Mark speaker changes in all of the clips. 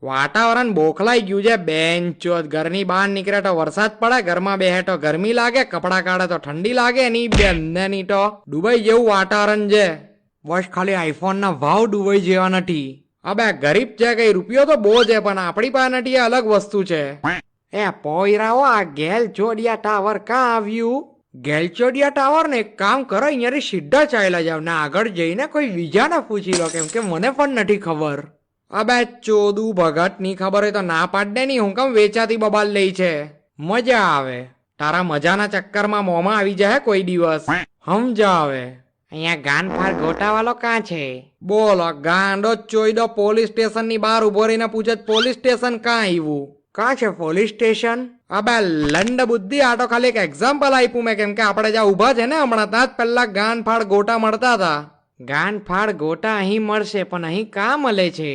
Speaker 1: વાતાવરણ બોખલાઈ ગયું છે બેન્ચો. ઘરની બહાર નીકળે તો વરસાદ પડે, ઘરમાં બેહે તો ગરમી લાગે, કપડાં કાઢે તો ઠંડી લાગે. એની બેનની તો દુબઈ જેવું વાતાવરણ છે. બસ ખાલી આઈફોન ના ભાવ દુબઈ જેવા નથી. અબે ગરીબ છે કઈ, રૂપિયો તો બહુ છે પણ આપણી પાસે નથી, અલગ વસ્તુ છે. એ પોયરાઓ, આ ગેલચોડિયા ટાવર કાં આવ્યું? ગેલચોડિયા ટાવર ને એક કામ કરો, અહીંયાથી સીધા ચાલ્યા જાવ ને આગળ જઈને કોઈ બીજાને પૂછી લો, કેમ કે મને પણ નથી ખબર. અબે ચોદુ ભગત ની ખબર હોય તો ના પાડ દે ની, હું કેમ વેચાતી બબાલ લઈ છે. મજા આવે, તારા મજાના ચક્કરમાં મોંમાં આવી જાય કોઈ દિવસ. સમજા આવે. અહીંયા ગાન ફાર ગોટાવાલો કાં છે? બોલો ગાંડો ચોઈડો પોલીસ સ્ટેશન ની બહાર ઉભો રહીને પૂછે પોલીસ સ્ટેશન કાં આવ્યું? કાં છે પોલીસ સ્ટેશન? અબે લંડ બુદ્ધિ, આ તો ખાલી એક એક્ઝામ્પલ આપ્યું મેં, કેમ કે આપણે જ્યાં ઉભા છે ને હમણાં ત્યાં જ પેલા ગાન ફાડ ગોટા મળતા હતા. ગાન ફાડ ગોટા અહીં મળશે પણ અહીં કાં મળે છે?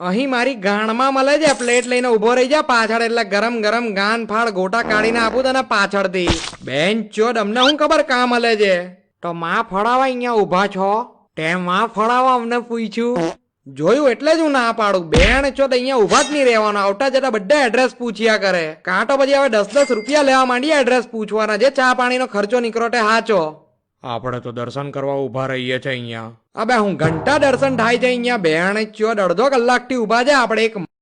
Speaker 1: અહીં મારી ગાણમાં મળે છે. પ્લેટ લઈને ઉભો રહી જા પાછળ, એટલે ગરમ ગરમ ગાન ફાડ ગોટા કાઢીને આપું તને પાછળથી. બેન ચોદ, અમને શું ખબર કાં મળે છે? તો માં ફળાવા અહીંયા ઉભા છો, તે માં ફળાવા અમને પૂછ્યું. જોયું એટલે જ હું ના પાડું. બેન ચોદ, અહીંયા ઉભા જ નહીં રહેવાનું, આવતા જતા બધા એડ્રેસ પૂછ્યા કરે. કાં તો પછી હવે 10-10 રૂપિયા લેવા માંડી એડ્રેસ પૂછવાના, જે ચા પાણીનો ખર્ચો નીકળો તે હાચો. આપણે તો દર્શન કરવા ઉભા રહીએ છે અહીંયા. અબે હું ઘંટા દર્શન થાય છે અહીંયા. બેન ચોદ, અડધો કલાકથી ઉભા છે આપણે. એક